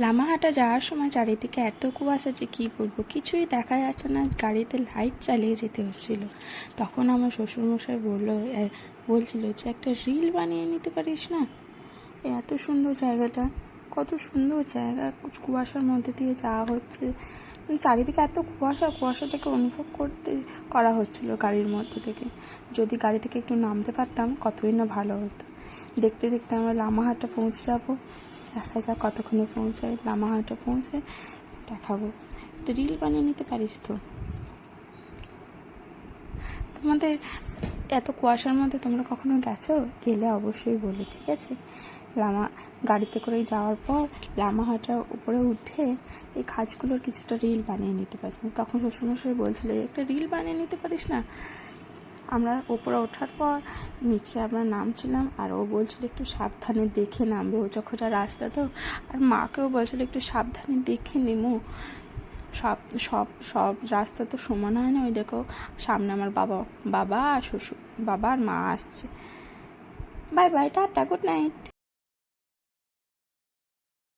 লামাহাটা যাওয়ার সময় চারিদিকে এত কুয়াশা যে কী বলবো, কিছুই দেখা যাচ্ছে না, গাড়িতে লাইট চালিয়ে যেতে হচ্ছিল। তখন আমার শ্বশুরমশাই বলছিল যে একটা রিল বানিয়ে নিতে পারিস না, এত সুন্দর জায়গাটা, কত সুন্দর জায়গা, কুয়াশার মধ্যে দিয়ে যাওয়া হচ্ছে, চারিদিকে এত কুয়াশাটাকে অনুভব করা হচ্ছিল গাড়ির মধ্যে থেকে। যদি গাড়ি থেকে একটু নামতে পারতাম কতই না ভালো হতো। দেখতে দেখতে আমরা লামাহাটা পৌঁছে যাবো, দেখা যাক কতক্ষণে পৌঁছায়। লামাহাটা পৌঁছে দেখাবো। একটা রিল বানিয়ে নিতে পারিস তো। তোমাদের এত কুয়াশার মধ্যে তোমরা কখনো গেছো? গেলে অবশ্যই বলো, ঠিক আছে? গাড়িতে করে যাওয়ার পর লামাহাটার উপরে উঠে এই কাজগুলোর কিছুটা রিল বানিয়ে নিতে পারছি না। তখন শ্বশুরমশাই বলছিল একটা রিল বানিয়ে নিতে পারিস না। আমরা ওপরে ওঠার পর নিচে আমরা নামছিলাম, আর ও বলছিল একটু সাবধানে দেখে নামবে, খোঁচা রাস্তা তো। আর মাকেও বলছিল একটু সাবধানে দেখে নেমো, সব সব সব রাস্তা তো সমান হয় না। ওই দেখো সামনে আমার বাবা আর শ্বশুর, বাবা আর মা আসছে। Bye bye, tata, good night.